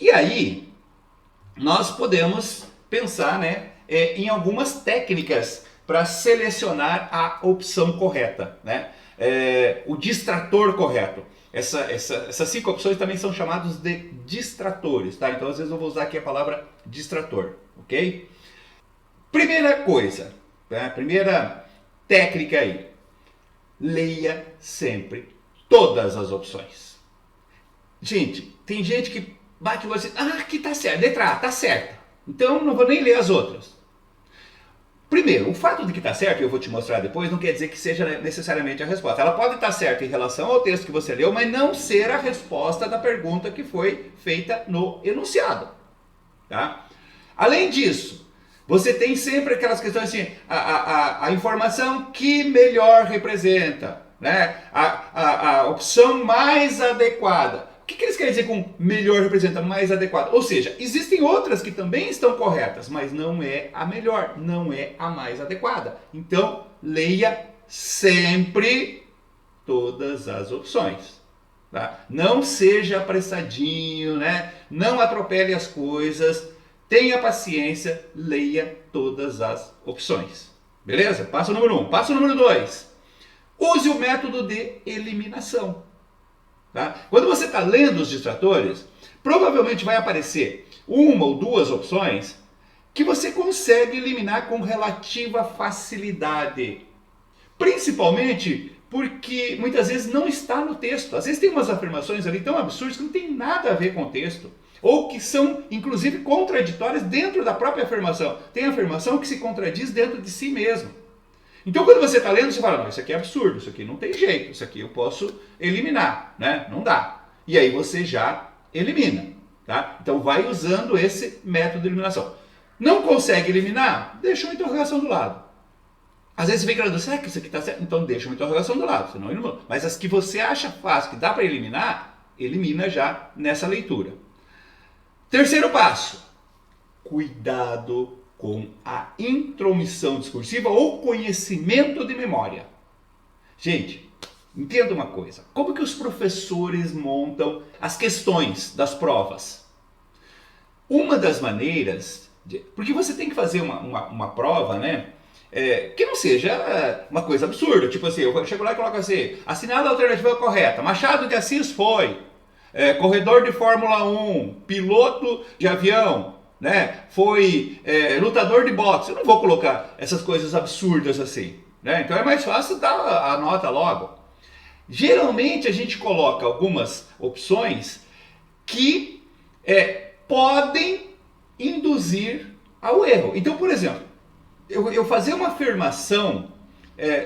E aí, nós podemos pensar, né, em algumas técnicas para selecionar a opção correta, né? O distrator correto. Essas 5 opções também são chamados de distratores, tá? Então, às vezes eu vou usar aqui a palavra distrator, ok? Primeira coisa, tá? Primeira técnica aí. Leia sempre todas as opções. Gente, tem gente que bate o olho assim, aqui tá certo, letra A, tá certa. Então não vou nem ler as outras. Primeiro, o fato de que está certo, e eu vou te mostrar depois, não quer dizer que seja necessariamente a resposta. Ela pode estar certa em relação ao texto que você leu, mas não ser a resposta da pergunta que foi feita no enunciado. Tá? Além disso, você tem sempre aquelas questões assim, a informação que melhor representa, né? A opção mais adequada. O que eles querem dizer com melhor representa, mais adequado? Ou seja, existem outras que também estão corretas, mas não é a melhor, não é a mais adequada. Então, leia sempre todas as opções. Tá? Não seja apressadinho, né? Não atropele as coisas, tenha paciência, leia todas as opções. Beleza? Passo número 1. Passo número 2. Use o método de eliminação. Tá? Quando você está lendo os distratores, provavelmente vai aparecer uma ou duas opções que você consegue eliminar com relativa facilidade. Principalmente porque muitas vezes não está no texto. Às vezes tem umas afirmações ali tão absurdas que não tem nada a ver com o texto. Ou que são, inclusive, contraditórias dentro da própria afirmação. Tem afirmação que se contradiz dentro de si mesmo. Então, quando você está lendo, você fala, não, isso aqui é absurdo, isso aqui não tem jeito, isso aqui eu posso eliminar, né? Não dá. E aí você já elimina, tá? Então, vai usando esse método de eliminação. Não consegue eliminar? Deixa uma interrogação do lado. Às vezes você vem falando, será que isso aqui está certo? Então, deixa uma interrogação do lado, senão elimina. Mas as que você acha fácil, que dá para eliminar, elimina já nessa leitura. Terceiro passo, cuidado com a intromissão discursiva ou conhecimento de memória. Gente, entenda uma coisa. Como que os professores montam as questões das provas? Uma das maneiras... porque você tem que fazer uma prova, né? Que não seja uma coisa absurda. Tipo assim, eu chego lá e coloco assim, assinada a alternativa correta. Machado de Assis foi. Corredor de Fórmula 1. Piloto de avião. Né? Foi lutador de boxe. Eu não vou colocar essas coisas absurdas assim, né? Então é mais fácil dar a nota logo. Geralmente a gente coloca algumas opções que podem induzir ao erro. Então, por exemplo, eu fazer uma afirmação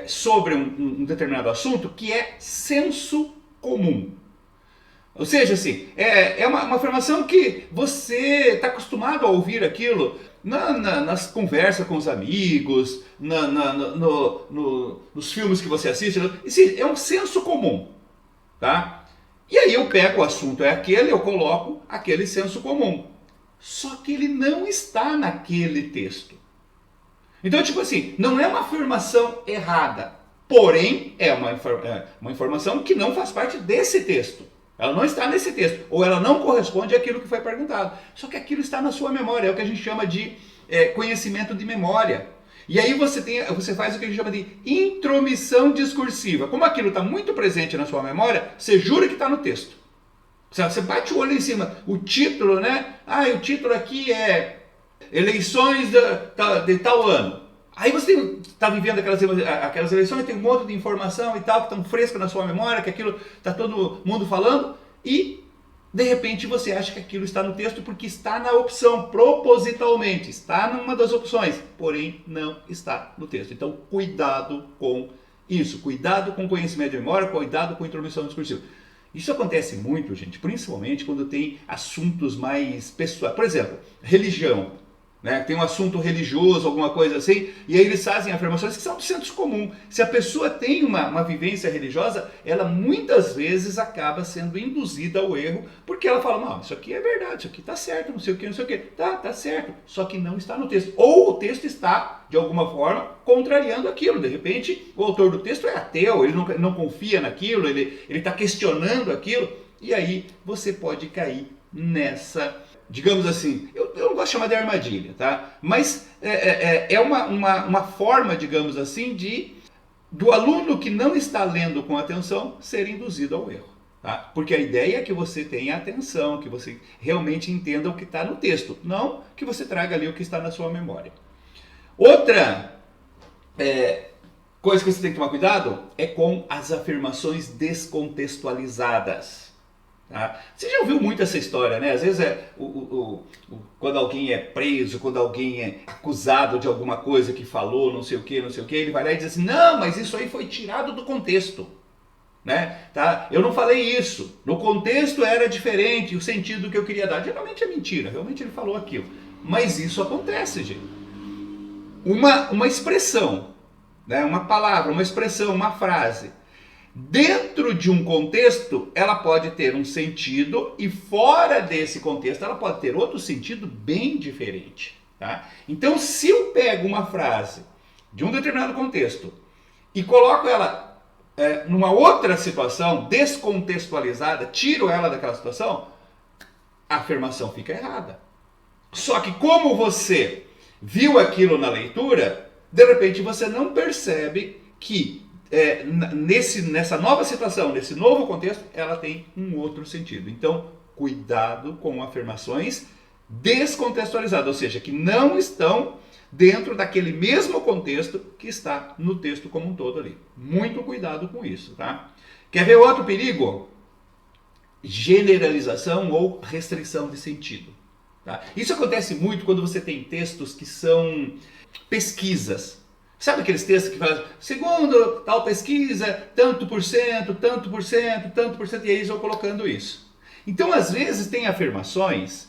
sobre um determinado assunto que é senso comum. Ou seja, assim, é uma afirmação que você está acostumado a ouvir aquilo nas conversas com os amigos, nos filmes que você assiste. É um senso comum, tá? E aí eu pego o assunto, eu coloco aquele senso comum. Só que ele não está naquele texto. Então, tipo assim, não é uma afirmação errada, porém é uma informação que não faz parte desse texto. Ela não está nesse texto, ou ela não corresponde àquilo que foi perguntado. Só que aquilo está na sua memória, é o que a gente chama de conhecimento de memória. E aí você faz o que a gente chama de intromissão discursiva. Como aquilo está muito presente na sua memória, você jura que está no texto. Você bate o olho em cima, o título, né? O título aqui é eleições de tal ano. Aí você está vivendo aquelas eleições, tem um monte de informação e tal, que estão frescas na sua memória, que aquilo está todo mundo falando, e de repente você acha que aquilo está no texto porque está na opção, propositalmente, está numa das opções, porém não está no texto. Então, cuidado com isso, cuidado com conhecimento de memória, cuidado com intromissão discursiva. Isso acontece muito, gente, principalmente quando tem assuntos mais pessoais. Por exemplo, religião. Né? Tem um assunto religioso, alguma coisa assim, e aí eles fazem afirmações que são do senso comum. Se a pessoa tem uma vivência religiosa, ela muitas vezes acaba sendo induzida ao erro, porque ela fala, não, isso aqui é verdade, isso aqui está certo, não sei o que, não sei o que. Tá certo, só que não está no texto. Ou o texto está, de alguma forma, contrariando aquilo. De repente, o autor do texto é ateu, ele não confia naquilo, ele está questionando aquilo, e aí você pode cair nessa, digamos assim, eu não gosto de chamar de armadilha, tá? Mas é uma forma, digamos assim, do aluno que não está lendo com atenção ser induzido ao erro. Tá? Porque a ideia é que você tenha atenção, que você realmente entenda o que está no texto, não que você traga ali o que está na sua memória. Outra coisa que você tem que tomar cuidado é com as afirmações descontextualizadas. Tá? Você já ouviu muito essa história, né? Às vezes quando alguém é preso, quando alguém é acusado de alguma coisa que falou, não sei o que, ele vai lá e diz assim, não, mas isso aí foi tirado do contexto. Né? Tá? Eu não falei isso, no contexto era diferente, o sentido que eu queria dar. Geralmente é mentira, realmente ele falou aquilo. Mas isso acontece, gente. Uma expressão, né? Uma palavra, uma expressão, uma frase, dentro de um contexto, ela pode ter um sentido e fora desse contexto, ela pode ter outro sentido bem diferente. Tá? Então, se eu pego uma frase de um determinado contexto e coloco ela numa outra situação, descontextualizada, tiro ela daquela situação, a afirmação fica errada. Só que como você viu aquilo na leitura, de repente você não percebe que nessa nova situação, nesse novo contexto, ela tem um outro sentido. Então, cuidado com afirmações descontextualizadas, ou seja, que não estão dentro daquele mesmo contexto que está no texto como um todo ali. Muito cuidado com isso, tá? Quer ver outro perigo? Generalização ou restrição de sentido. Tá? Isso acontece muito quando você tem textos que são pesquisas. Sabe aqueles textos que falam, segundo tal pesquisa, tanto por cento, tanto por cento, tanto por cento, e aí eles vão colocando isso. Então, às vezes, tem afirmações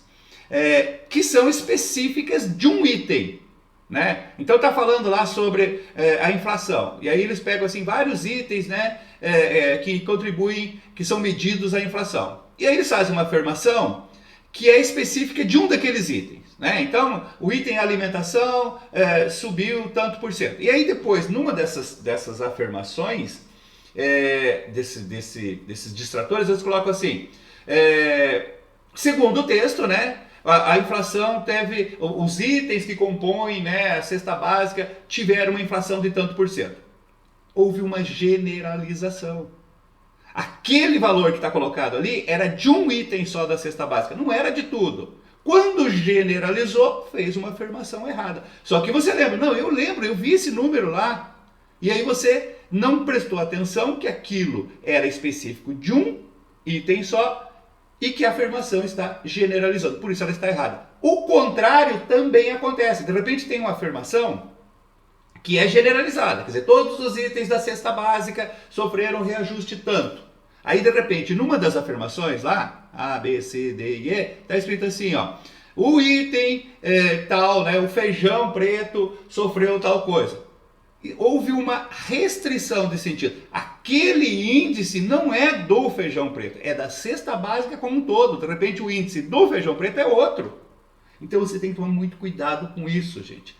que são específicas de um item. Né? Então está falando lá sobre a inflação, e aí eles pegam assim, vários itens, né, que contribuem, que são medidos à inflação. E aí eles fazem uma afirmação que é específica de um daqueles itens. Né? Então, o item alimentação subiu tanto por cento. E aí depois, numa dessas afirmações, desses distratores, eles colocam assim, segundo o texto, né, a inflação teve, os itens que compõem, né, a cesta básica tiveram uma inflação de tanto por cento. Houve uma generalização. Aquele valor que está colocado ali era de um item só da cesta básica, não era de tudo. Quando generalizou, fez uma afirmação errada. Só que você lembra, não, eu lembro, eu vi esse número lá. E aí você não prestou atenção que aquilo era específico de um item só, e que a afirmação está generalizando, por isso ela está errada. O contrário também acontece. De repente tem uma afirmação que é generalizada, quer dizer, todos os itens da cesta básica sofreram reajuste tanto. Aí de repente, numa das afirmações lá, A, B, C, D e E, está escrito assim, ó, o item tal, né, o feijão preto sofreu tal coisa. Houve uma restrição de sentido. Aquele índice não é do feijão preto, é da cesta básica como um todo. De repente o índice do feijão preto é outro. Então você tem que tomar muito cuidado com isso, gente.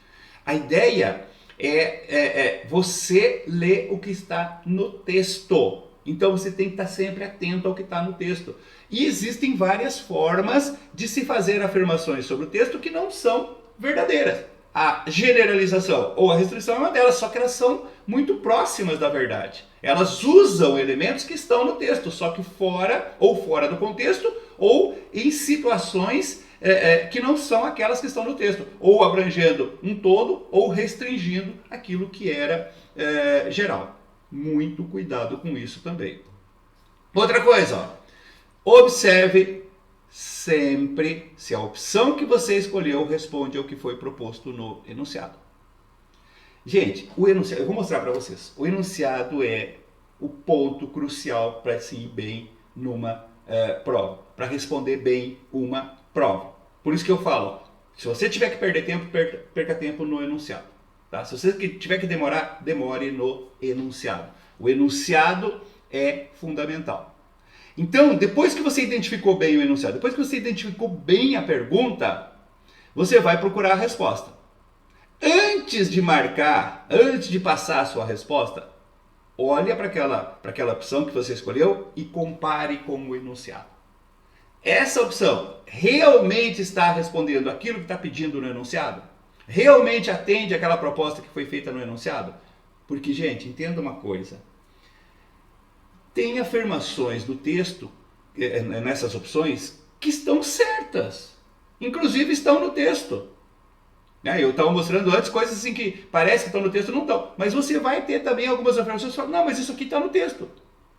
A ideia é você ler o que está no texto. Então você tem que estar sempre atento ao que está no texto. E existem várias formas de se fazer afirmações sobre o texto que não são verdadeiras. A generalização ou a restrição é uma delas, só que elas são muito próximas da verdade. Elas usam elementos que estão no texto, só que fora do contexto, ou em situações que não são aquelas que estão no texto, ou abrangendo um todo, ou restringindo aquilo que era geral. Muito cuidado com isso também. Outra coisa, ó, observe sempre se a opção que você escolheu responde ao que foi proposto no enunciado. Gente, o enunciado, eu vou mostrar para vocês. O enunciado é o ponto crucial para se ir bem numa prova, para responder bem uma prova. Por isso que eu falo, se você tiver que perder tempo, perca tempo no enunciado. Tá? Se você tiver que demorar, demore no enunciado. O enunciado é fundamental. Então, depois que você identificou bem o enunciado, depois que você identificou bem a pergunta, você vai procurar a resposta. Antes de marcar, antes de passar a sua resposta, olha para aquela opção que você escolheu e compare com o enunciado. essa opção realmente está respondendo aquilo que está pedindo no enunciado? Realmente atende àquela proposta que foi feita no enunciado? Porque, gente, entenda uma coisa. Tem afirmações do texto, nessas opções, que estão certas. Inclusive estão no texto. Eu estava mostrando antes coisas assim que parece que estão no texto, não estão. Mas você vai ter também algumas afirmações que falam, não, mas isso aqui está no texto.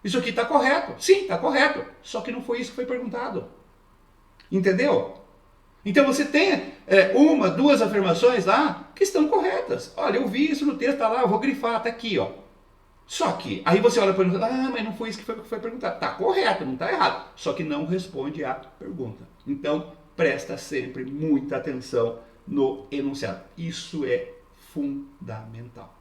Isso aqui está correto. Sim, está correto. Só que não foi isso que foi perguntado. Entendeu? Então você tem uma, duas afirmações lá que estão corretas. Olha, eu vi isso no texto, tá lá, eu vou grifar, tá aqui, ó. Só que, aí você olha para ele e fala, ah, mas não foi isso que foi perguntado. Tá correto, não tá errado. Só que não responde à pergunta. Então, presta sempre muita atenção no enunciado. Isso é fundamental.